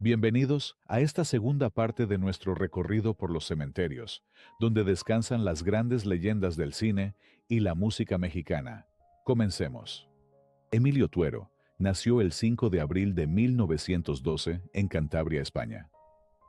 Bienvenidos a esta segunda parte de nuestro recorrido por los cementerios, donde descansan las grandes leyendas del cine y la música mexicana. Comencemos. Emilio Tuero nació el 5 de abril de 1912 en Cantabria, España.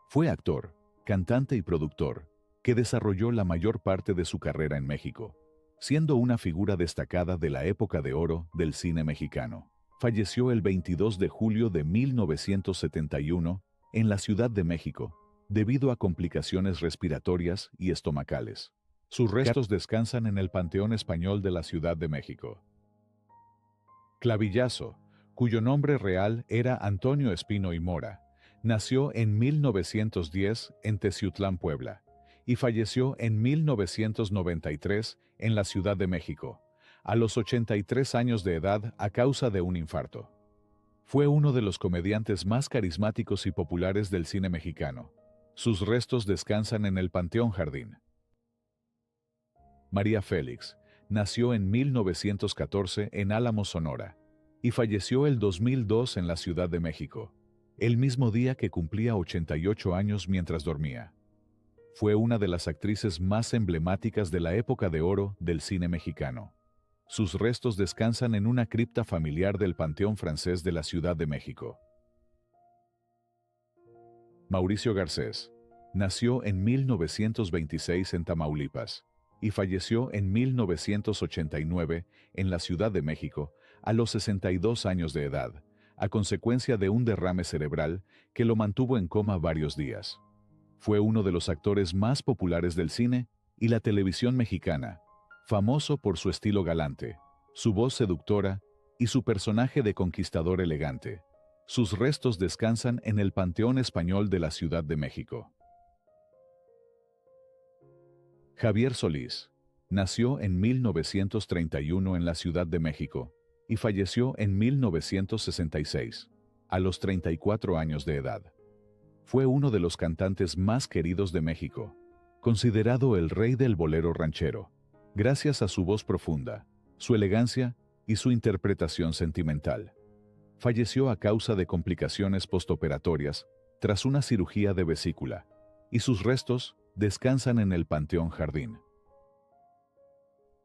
Fue actor, cantante y productor, que desarrolló la mayor parte de su carrera en México, siendo una figura destacada de la época de oro del cine mexicano. Falleció el 22 de julio de 1971 en la Ciudad de México, debido a complicaciones respiratorias y estomacales. Sus restos descansan en el Panteón Español de la Ciudad de México. Clavillazo, cuyo nombre real era Antonio Espino y Mora, nació en 1910 en Teciutlán, Puebla, y falleció en 1993 en la Ciudad de México, a los 83 años de edad a causa de un infarto. Fue uno de los comediantes más carismáticos y populares del cine mexicano. Sus restos descansan en el Panteón Jardín. María Félix nació en 1914 en Álamos, Sonora, y falleció el 2002 en la Ciudad de México, el mismo día que cumplía 88 años mientras dormía. Fue una de las actrices más emblemáticas de la época de oro del cine mexicano. Sus restos descansan en una cripta familiar del Panteón Francés de la Ciudad de México. Mauricio Garcés nació en 1926 en Tamaulipas y falleció en 1989 en la Ciudad de México a los 62 años de edad, a consecuencia de un derrame cerebral que lo mantuvo en coma varios días. Fue uno de los actores más populares del cine y la televisión mexicana, famoso por su estilo galante, su voz seductora y su personaje de conquistador elegante. Sus restos descansan en el Panteón Español de la Ciudad de México. Javier Solís nació en 1931 en la Ciudad de México y falleció en 1966, a los 34 años de edad. Fue uno de los cantantes más queridos de México, considerado el rey del bolero ranchero, gracias a su voz profunda, su elegancia y su interpretación sentimental. Falleció a causa de complicaciones postoperatorias tras una cirugía de vesícula, y sus restos descansan en el Panteón Jardín.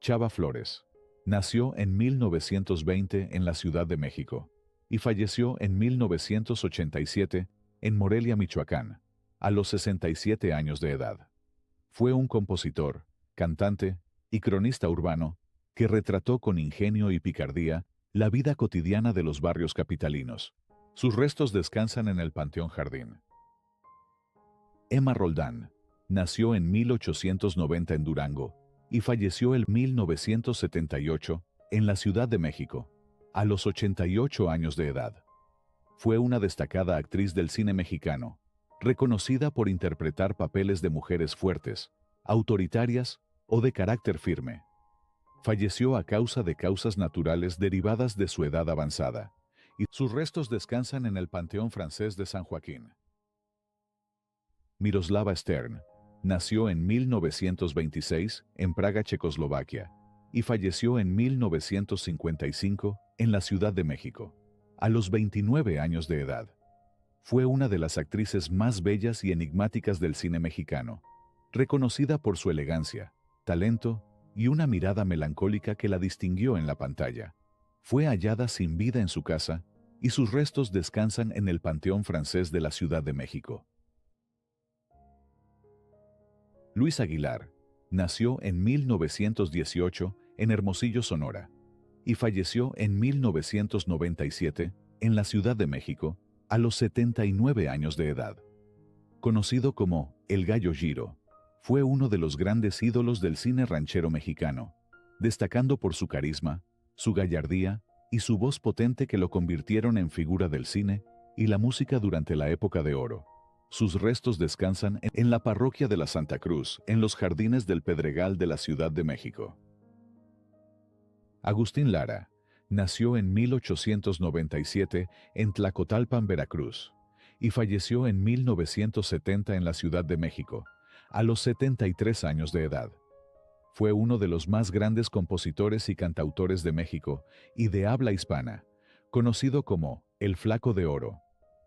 Chava Flores nació en 1920 en la Ciudad de México y falleció en 1987 en Morelia, Michoacán, a los 67 años de edad. Fue un compositor, cantante y cronista urbano que retrató con ingenio y picardía la vida cotidiana de los barrios capitalinos. Sus restos descansan en el Panteón Jardín. Emma Roldán nació en 1890 en Durango y falleció en 1978 en la Ciudad de México, a los 88 años de edad. Fue una destacada actriz del cine mexicano, reconocida por interpretar papeles de mujeres fuertes, autoritarias o de carácter firme. Falleció a causa de causas naturales derivadas de su edad avanzada, y sus restos descansan en el Panteón Francés de San Joaquín. Miroslava Stern nació en 1926 en Praga, Checoslovaquia, y falleció en 1955 en la Ciudad de México, a los 29 años de edad. Fue una de las actrices más bellas y enigmáticas del cine mexicano, reconocida por su elegancia, talento y una mirada melancólica que la distinguió en la pantalla. Fue hallada sin vida en su casa y sus restos descansan en el Panteón Francés de la Ciudad de México. Luis Aguilar nació en 1918 en Hermosillo, Sonora, y falleció en 1997 en la Ciudad de México a los 79 años de edad. Conocido como El Gallo Giro, fue uno de los grandes ídolos del cine ranchero mexicano, destacando por su carisma, su gallardía y su voz potente que lo convirtieron en figura del cine y la música durante la época de oro. Sus restos descansan en la parroquia de la Santa Cruz, en los Jardines del Pedregal de la Ciudad de México. Agustín Lara nació en 1897 en Tlacotalpan, Veracruz, y falleció en 1970 en la Ciudad de México, a los 73 años de edad. Fue uno de los más grandes compositores y cantautores de México y de habla hispana, conocido como el Flaco de Oro.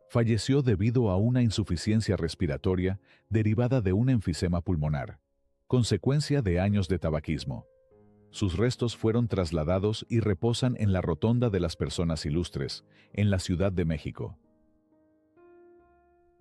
Falleció debido a una insuficiencia respiratoria derivada de un enfisema pulmonar, consecuencia de años de tabaquismo. Sus restos fueron trasladados y reposan en la Rotonda de las Personas Ilustres, en la Ciudad de México.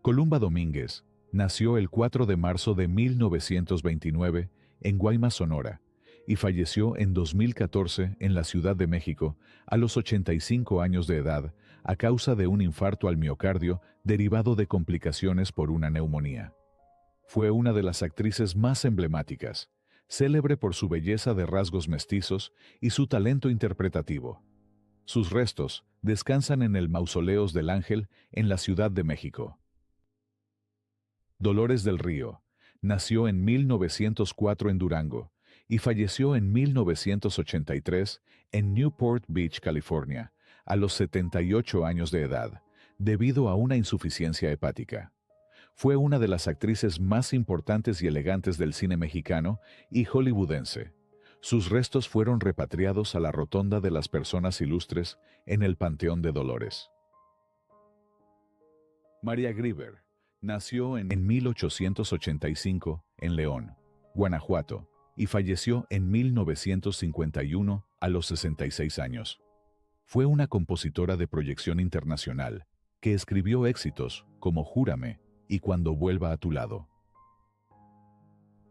Columba Domínguez nació el 4 de marzo de 1929 en Guaymas, Sonora, y falleció en 2014 en la Ciudad de México a los 85 años de edad a causa de un infarto al miocardio derivado de complicaciones por una neumonía. Fue una de las actrices más emblemáticas, célebre por su belleza de rasgos mestizos y su talento interpretativo. Sus restos descansan en el Mausoleos del Ángel en la Ciudad de México. Dolores del Río nació en 1904 en Durango y falleció en 1983 en Newport Beach, California, a los 78 años de edad, debido a una insuficiencia hepática. Fue una de las actrices más importantes y elegantes del cine mexicano y hollywoodense. Sus restos fueron repatriados a la Rotonda de las Personas Ilustres en el Panteón de Dolores. María Grieber nació en 1885 en León, Guanajuato, y falleció en 1951 a los 66 años. Fue una compositora de proyección internacional que escribió éxitos como Júrame y Cuando vuelva a tu lado.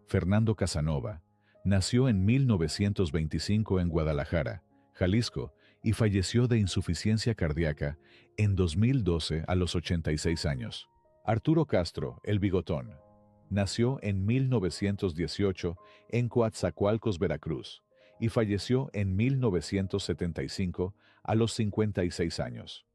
Fernando Casanova nació en 1925 en Guadalajara, Jalisco, y falleció de insuficiencia cardíaca en 2012 a los 86 años. Arturo Castro, el Bigotón, nació en 1918 en Coatzacoalcos, Veracruz, y falleció en 1975 a los 56 años.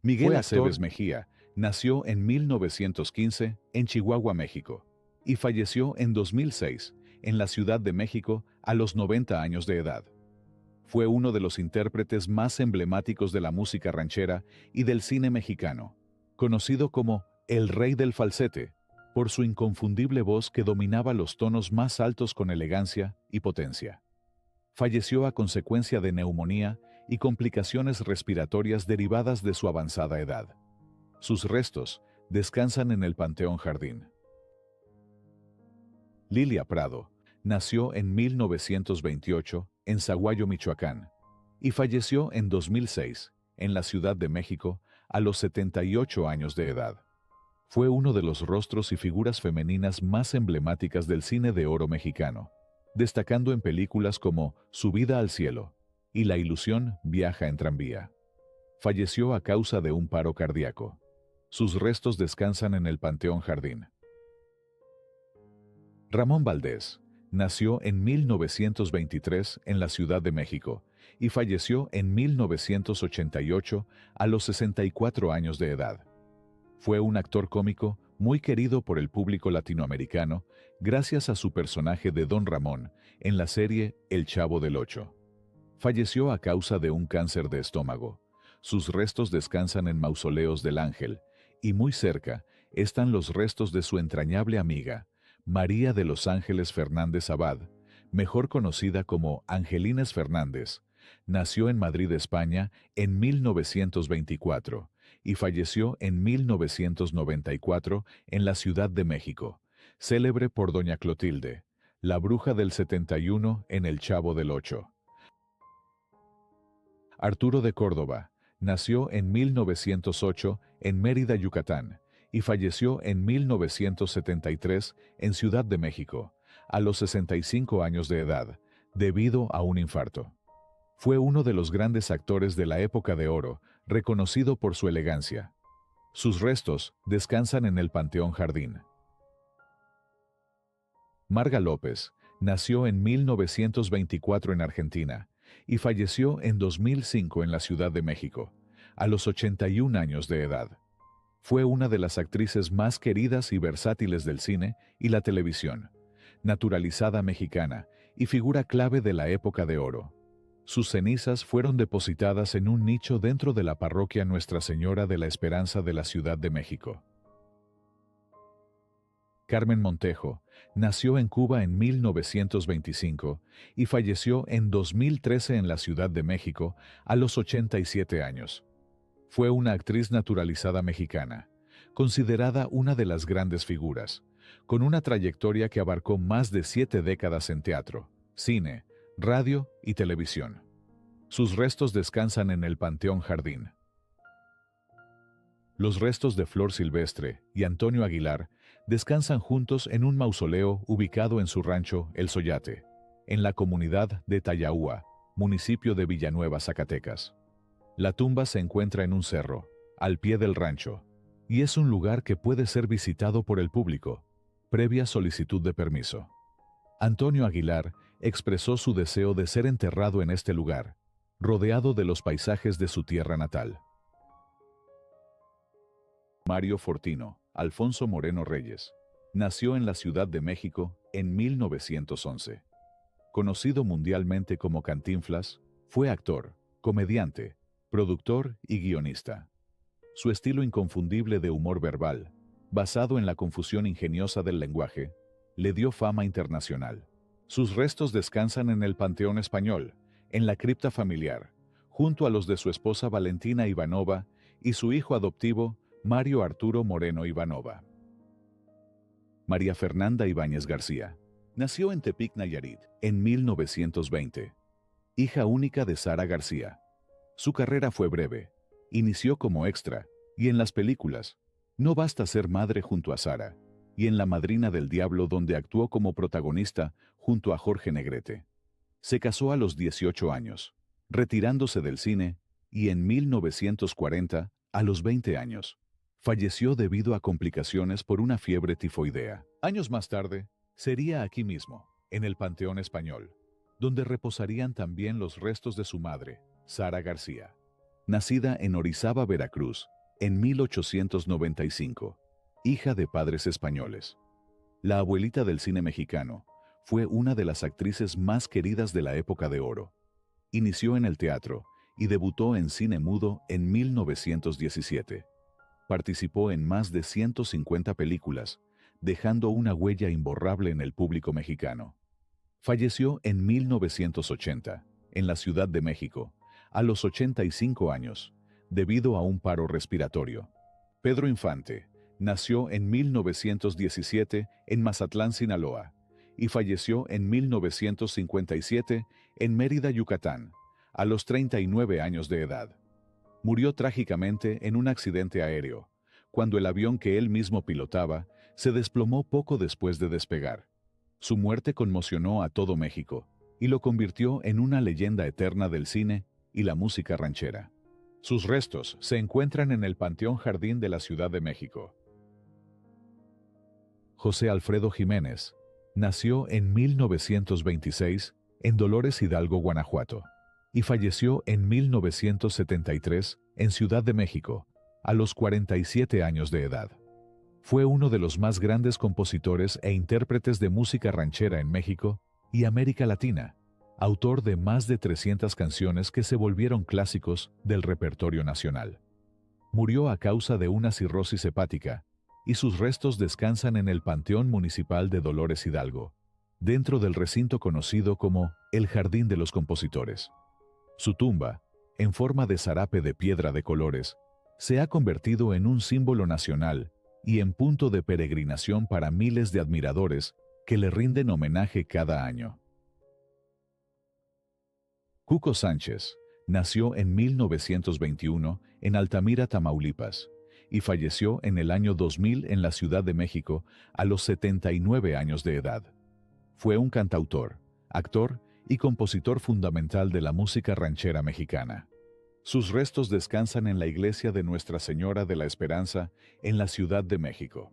Miguel Aceves Mejía nació en 1915 en Chihuahua, México, y falleció en 2006 en la Ciudad de México a los 90 años de edad. Fue uno de los intérpretes más emblemáticos de la música ranchera y del cine mexicano, conocido como el Rey del Falsete, por su inconfundible voz que dominaba los tonos más altos con elegancia y potencia. Falleció a consecuencia de neumonía y complicaciones respiratorias derivadas de su avanzada edad. Sus restos descansan en el Panteón Jardín. Lilia Prado nació en 1928 en Zaguayo, Michoacán, y falleció en 2006 en la Ciudad de México a los 78 años de edad. Fue uno de los rostros y figuras femeninas más emblemáticas del cine de oro mexicano, destacando en películas como Subida al cielo y La ilusión viaja en tranvía. Falleció a causa de un paro cardíaco. Sus restos descansan en el Panteón Jardín. Ramón Valdés nació en 1923 en la Ciudad de México y falleció en 1988 a los 64 años de edad. Fue un actor cómico muy querido por el público latinoamericano gracias a su personaje de Don Ramón en la serie El Chavo del Ocho. Falleció a causa de un cáncer de estómago. Sus restos descansan en Mausoleos del Ángel, y muy cerca están los restos de su entrañable amiga, María de los Ángeles Fernández Abad, mejor conocida como Angelines Fernández. Nació en Madrid, España, en 1924 y falleció en 1994 en la Ciudad de México, célebre por Doña Clotilde, la bruja del 71 en El Chavo del Ocho. Arturo de Córdoba nació en 1908 en Mérida, Yucatán, y falleció en 1973 en Ciudad de México, a los 65 años de edad, debido a un infarto. Fue uno de los grandes actores de la época de oro, reconocido por su elegancia. Sus restos descansan en el Panteón Jardín. Marga López nació en 1924 en Argentina y falleció en 2005 en la Ciudad de México, a los 81 años de edad. Fue una de las actrices más queridas y versátiles del cine y la televisión, naturalizada mexicana y figura clave de la época de oro. Sus cenizas fueron depositadas en un nicho dentro de la parroquia Nuestra Señora de la Esperanza de la Ciudad de México. Carmen Montejo nació en Cuba en 1925 y falleció en 2013 en la Ciudad de México a los 87 años. Fue una actriz naturalizada mexicana, considerada una de las grandes figuras, con una trayectoria que abarcó más de 7 décadas en teatro, cine, radio y televisión. Sus restos descansan en el Panteón Jardín. Los restos de Flor Silvestre y Antonio Aguilar descansan juntos en un mausoleo ubicado en su rancho El Soyate, en la comunidad de Tayahua, municipio de Villanueva, Zacatecas. La tumba se encuentra en un cerro, al pie del rancho, y es un lugar que puede ser visitado por el público, previa solicitud de permiso. Antonio Aguilar expresó su deseo de ser enterrado en este lugar, rodeado de los paisajes de su tierra natal. Mario Fortino Alfonso Moreno Reyes nació en la Ciudad de México en 1911. Conocido mundialmente como Cantinflas, fue actor, comediante, productor y guionista. Su estilo inconfundible de humor verbal, basado en la confusión ingeniosa del lenguaje, le dio fama internacional. Sus restos descansan en el Panteón Español, en la cripta familiar, junto a los de su esposa Valentina Ivanova y su hijo adoptivo Mario Arturo Moreno Ivanova. María Fernanda Ibáñez García nació en Tepic, Nayarit, en 1920. Hija única de Sara García. Su carrera fue breve. Inició como extra, y en las películas No basta ser madre junto a Sara, y en La Madrina del Diablo, donde actuó como protagonista junto a Jorge Negrete. Se casó a los 18 años, retirándose del cine, y en 1940, a los 20 años, falleció debido a complicaciones por una fiebre tifoidea. Años más tarde, sería aquí mismo, en el Panteón Español, donde reposarían también los restos de su madre, Sara García. Nacida en Orizaba, Veracruz, en 1895, hija de padres españoles. La abuelita del cine mexicano, fue una de las actrices más queridas de la época de oro. Inició en el teatro y debutó en cine mudo en 1917. Participó en más de 150 películas, dejando una huella imborrable en el público mexicano. Falleció en 1980, en la Ciudad de México, a los 85 años, debido a un paro respiratorio. Pedro Infante nació en 1917 en Mazatlán, Sinaloa, y falleció en 1957 en Mérida, Yucatán, a los 39 años de edad. Murió trágicamente en un accidente aéreo, cuando el avión que él mismo pilotaba se desplomó poco después de despegar. Su muerte conmocionó a todo México y lo convirtió en una leyenda eterna del cine y la música ranchera. Sus restos se encuentran en el Panteón Jardín de la Ciudad de México. José Alfredo Jiménez nació en 1926 en Dolores Hidalgo, Guanajuato, y falleció en 1973 en Ciudad de México, a los 47 años de edad. Fue uno de los más grandes compositores e intérpretes de música ranchera en México y América Latina, autor de más de 300 canciones que se volvieron clásicos del repertorio nacional. Murió a causa de una cirrosis hepática, y sus restos descansan en el Panteón Municipal de Dolores Hidalgo, dentro del recinto conocido como el Jardín de los Compositores. Su tumba, en forma de zarape de piedra de colores, se ha convertido en un símbolo nacional y en punto de peregrinación para miles de admiradores que le rinden homenaje cada año. Cuco Sánchez nació en 1921 en Altamira, Tamaulipas, y falleció en el año 2000 en la Ciudad de México a los 79 años de edad. Fue un cantautor, actor y compositor fundamental de la música ranchera mexicana. Sus restos descansan en la iglesia de Nuestra Señora de la Esperanza en la Ciudad de México.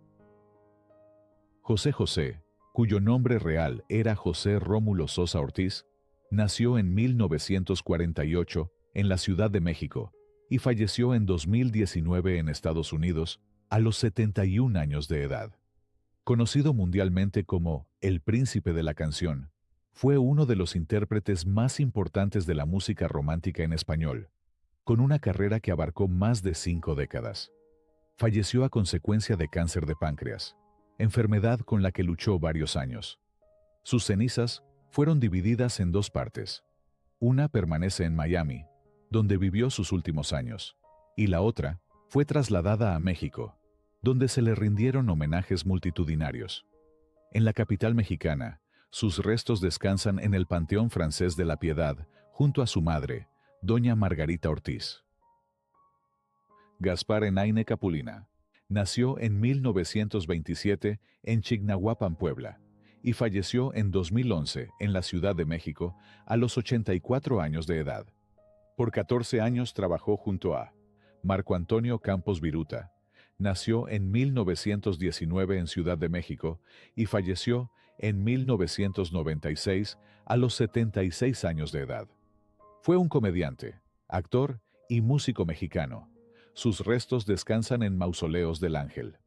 José José, cuyo nombre real era José Rómulo Sosa Ortiz, nació en 1948 en la Ciudad de México y falleció en 2019 en Estados Unidos a los 71 años de edad. Conocido mundialmente como el Príncipe de la Canción, fue uno de los intérpretes más importantes de la música romántica en español, con una carrera que abarcó más de 5 décadas. Falleció a consecuencia de cáncer de páncreas, enfermedad con la que luchó varios años. Sus cenizas fueron divididas en 2 partes. Una permanece en Miami, donde vivió sus últimos años, y la otra fue trasladada a México, donde se le rindieron homenajes multitudinarios. En la capital mexicana, sus restos descansan en el Panteón Francés de la Piedad, junto a su madre, doña Margarita Ortiz. Gaspar Enaine Capulina nació en 1927 en Chignahuapan, Puebla, y falleció en 2011 en la Ciudad de México a los 84 años de edad. Por 14 años trabajó junto a Marco Antonio Campos Viruta. Nació en 1919 en Ciudad de México y falleció en 1996 a los 76 años de edad. Fue un comediante, actor y músico mexicano. Sus restos descansan en Mausoleos del Ángel.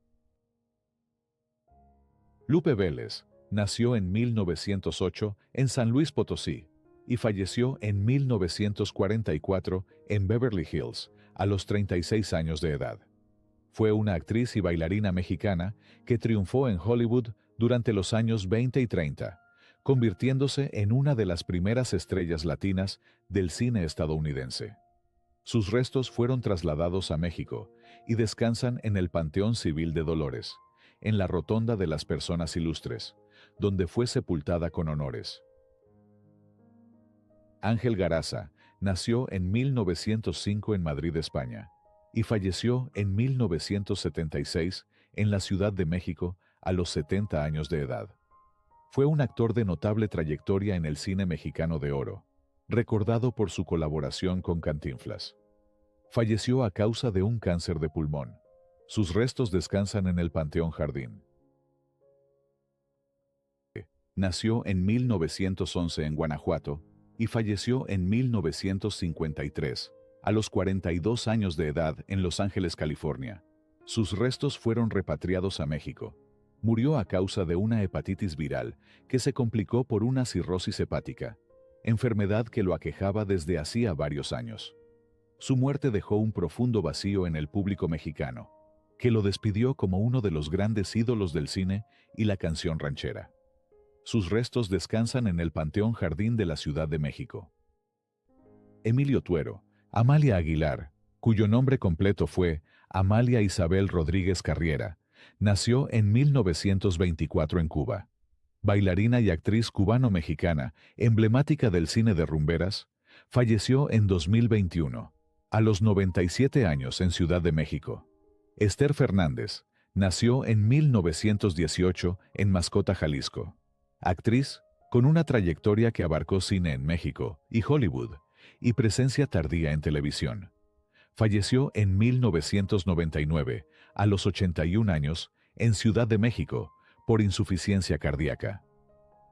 Lupe Vélez nació en 1908 en San Luis Potosí y falleció en 1944 en Beverly Hills a los 36 años de edad. Fue una actriz y bailarina mexicana que triunfó en Hollywood durante los años 20 y 30, convirtiéndose en una de las primeras estrellas latinas del cine estadounidense. Sus restos fueron trasladados a México y descansan en el Panteón Civil de Dolores, en la Rotonda de las Personas Ilustres, donde fue sepultada con honores. Ángel Garaza nació en 1905 en Madrid, España, y falleció en 1976 en la Ciudad de México a los 70 años de edad. Fue un actor de notable trayectoria en el cine mexicano de oro, recordado por su colaboración con Cantinflas. Falleció a causa de un cáncer de pulmón. Sus restos descansan en el Panteón Jardín. Nació en 1911 en Guanajuato y falleció en 1953, a los 42 años de edad en Los Ángeles, California. Sus restos fueron repatriados a México. Murió a causa de una hepatitis viral que se complicó por una cirrosis hepática, enfermedad que lo aquejaba desde hacía varios años. Su muerte dejó un profundo vacío en el público mexicano, que lo despidió como uno de los grandes ídolos del cine y la canción ranchera. Sus restos descansan en el Panteón Jardín de la Ciudad de México. Emilio Tuero, Amalia Aguilar, cuyo nombre completo fue Amalia Isabel Rodríguez Carriera, nació en 1924 en Cuba. Bailarina y actriz cubano-mexicana, emblemática del cine de rumberas, falleció en 2021, a los 97 años en Ciudad de México. Esther Fernández nació en 1918 en Mascota, Jalisco. Actriz con una trayectoria que abarcó cine en México y Hollywood, y presencia tardía en televisión. Falleció en 1999, a los 81 años, en Ciudad de México, por insuficiencia cardíaca.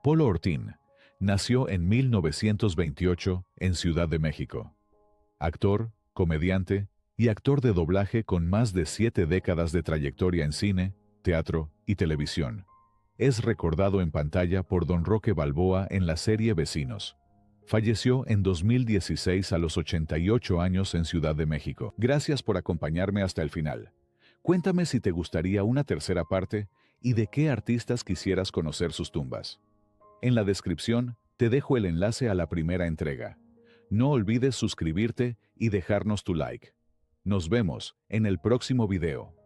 Polo Ortín nació en 1928 en Ciudad de México. Actor, comediante y actor de doblaje con más de 7 décadas de trayectoria en cine, teatro y televisión. Es recordado en pantalla por Don Roque Balboa en la serie Vecinos. Falleció en 2016 a los 88 años en Ciudad de México. Gracias por acompañarme hasta el final. Cuéntame si te gustaría una tercera parte y de qué artistas quisieras conocer sus tumbas. En la descripción te dejo el enlace a la primera entrega. No olvides suscribirte y dejarnos tu like. Nos vemos en el próximo video.